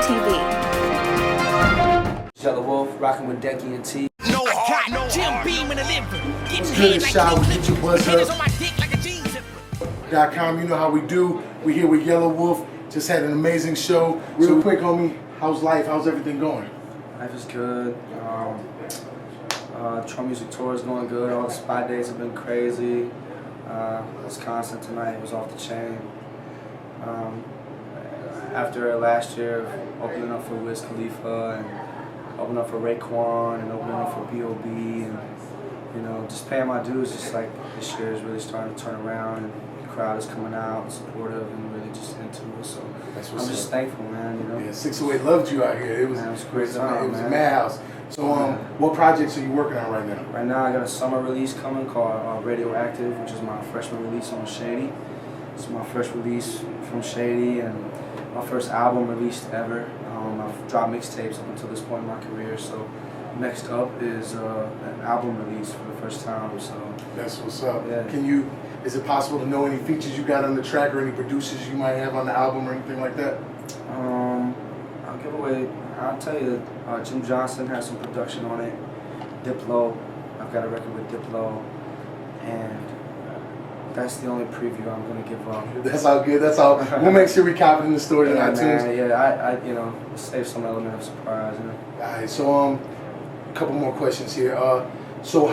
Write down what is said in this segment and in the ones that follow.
TV. YelaWolf, rocking with Decky and T. No heart, no Jim Beam in the liver. Getting Good head like shot, a get your buzz Fingers up. on my dick like a jean zipper. .com, you know how we do. We here with YelaWolf. Just had an amazing show. Real quick, homie, how's life? How's everything going? Life is good. Trump Music Tour is going good. All the spot days have been crazy. Wisconsin tonight was off the chain. After last year, opening up for Wiz Khalifa and opening up for Raekwon and opening up for B.O.B. and just paying my dues. Just like this year is really starting to turn around and the crowd is coming out, supportive and really just into it. So I'm just thankful, man. Yeah, 608 loved you out here. It was a great time. It was a madhouse. So what projects are you working on right now? Right now I got a summer release coming called Radioactive, which is my freshman release on Shady. It's my first release from Shady and my first album released ever. I've dropped mixtapes up until this point in my career, so next up is an album release for the first time. So that's what's up. Yeah. Is it possible to know any features you got on the track or any producers you might have on the album or anything like that? I'll tell you, Jim Johnson has some production on it. Diplo, I've got a record with Diplo, and that's the only preview I'm gonna give up. That's all good. That's all. We'll make sure we copy in the story in iTunes. I save some element of surprise. All right. So a couple more questions here. So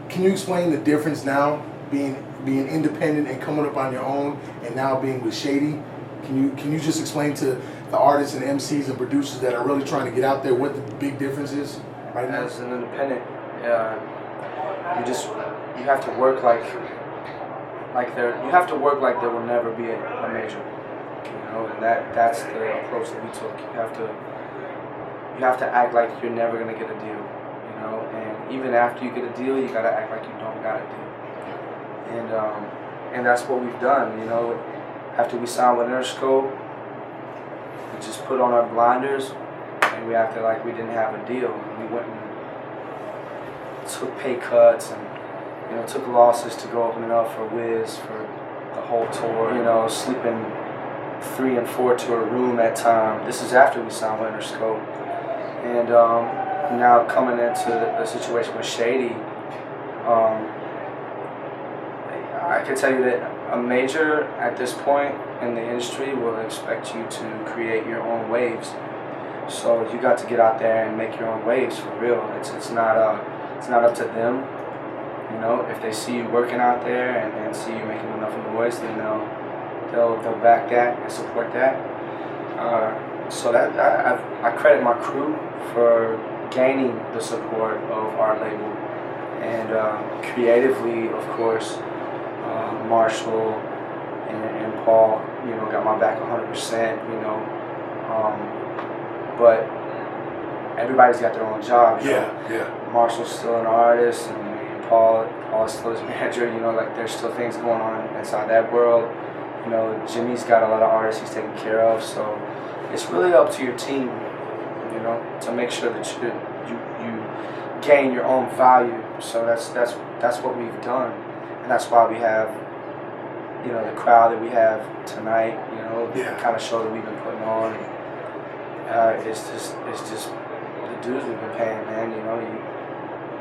can you explain the difference now being independent and coming up on your own, and now being with Shady? Can you just explain to the artists and MCs and producers that are really trying to get out there what the big difference is right now? As an independent, you have to work like there will never be a major, and that's the approach that we took. You have to act like you're never gonna get a deal, and even after you get a deal, you gotta act like you don't got a deal, and that's what we've done, After we signed with Interscope, we just put on our blinders and we acted like we didn't have a deal. We went and took pay cuts and took losses to go open it up for Wiz for the whole tour. Sleeping 3 and 4 to a room at time. This is after we signed with Interscope, and now coming into the situation with Shady, I can tell you that a major at this point in the industry will expect you to create your own waves. So you got to get out there and make your own waves for real. It's not up to them. If they see you working out there and see you making enough noise, then they'll back that and support that. So I credit my crew for gaining the support of our label, and creatively, of course. Marshall and Paul, got my back 100%, but everybody's got their own job. Yeah. Marshall's still an artist, and Paul is still his manager. Like there's still things going on inside that world. Jimmy's got a lot of artists he's taking care of, so it's really up to your team, to make sure that you gain your own value. So that's what we've done. And that's why we have, the crowd that we have tonight, the kind of show that we've been putting on. It's just the dues we've been paying, man.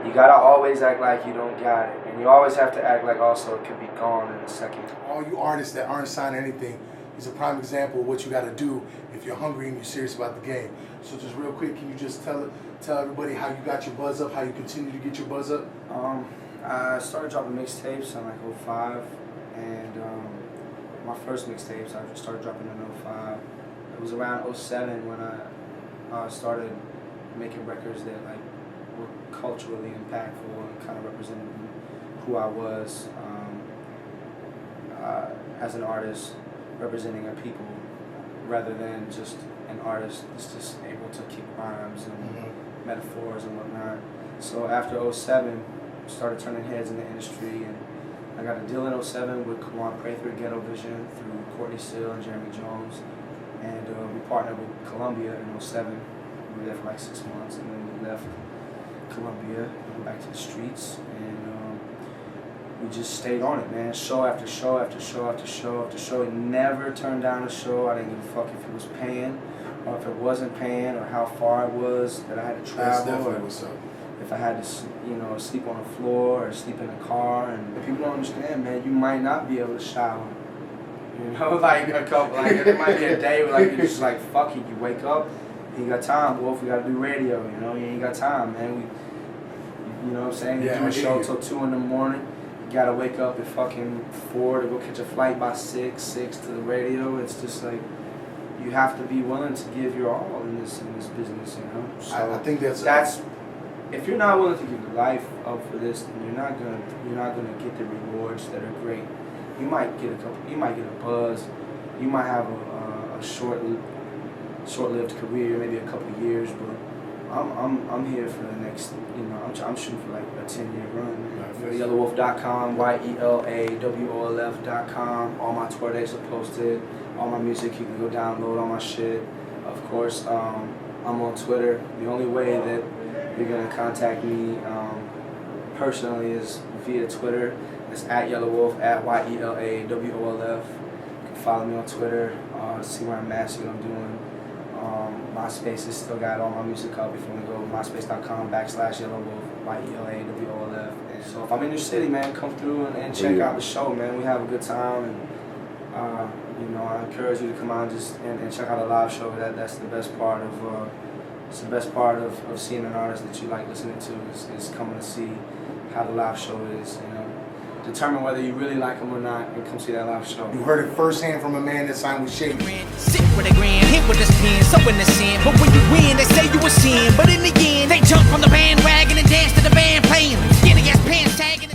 You gotta always act like you don't got it, and you always have to act like also it could be gone in a second. All you artists that aren't signing anything is a prime example of what you gotta do if you're hungry and you're serious about the game. So just real quick, can you just tell everybody how you got your buzz up, how you continue to get your buzz up? I started dropping mixtapes in like 05, and my first mixtapes I started dropping in 05. It was around 07 when I started making records that were culturally impactful and kind of represented who I was as an artist, representing a people rather than just an artist that's just able to keep rhymes and metaphors and whatnot. So after 07, started turning heads in the industry, and I got a deal in 07 with Kawan Prather, Ghetto Vision, through Courtney Seal and Jeremy Jones, and we partnered with Columbia in 07. We were there for like 6 months, and then we left Columbia, went back to the streets, and we just stayed on it, man. Show after show after show after show after show. It never turned down a show. I didn't give a fuck if it was paying or if it wasn't paying or how far it was that I had to travel. That's definitely what's up. If I had to, sleep on the floor or sleep in a car. And people don't understand, man, you might not be able to shower. Like there might be a day where like you're just like, fuck it, you wake up, you ain't got time, Wolf, we gotta do radio, you ain't got time, man. You know what I'm saying? Yeah, you do a show till 2 in the morning, you gotta wake up at fucking 4 to go catch a flight by 6 to the radio. It's just like, you have to be willing to give your all in this business, So I think that's if you're not willing to give your life up for this, then you're not gonna get the rewards that are great. You might get a buzz, you might have a short-lived career, maybe a couple of years, but I'm here for the next, I'm shooting for like a 10-year run. YelaWolf.com, YelaWolf.com. All my tour dates are posted. All my music, you can go download all my shit. Of course, I'm on Twitter. The only way that you're gonna contact me personally is via Twitter. It's at YelaWolf, at YelaWolf. You can follow me on Twitter, see where I'm at, see what I'm doing. MySpace has still got all my music up if you want to go myspace.com/YelaWolf, YelaWolf. And so if I'm in your city, man, come through and check out the show, man. We have a good time, and I encourage you to come out and check out a live show. That's the best part of it's the best part of seeing an artist that you like listening to is coming to see how the live show is. Determine whether you really like them or not, and come see that live show. You heard it firsthand from a man that signed with Shady. Sit with a grin, hit with a spin, so in the sin. But when you win, they say you a sin. But in the end, they jump from the bandwagon and dance to the band playing. Skinny ass pants tagging.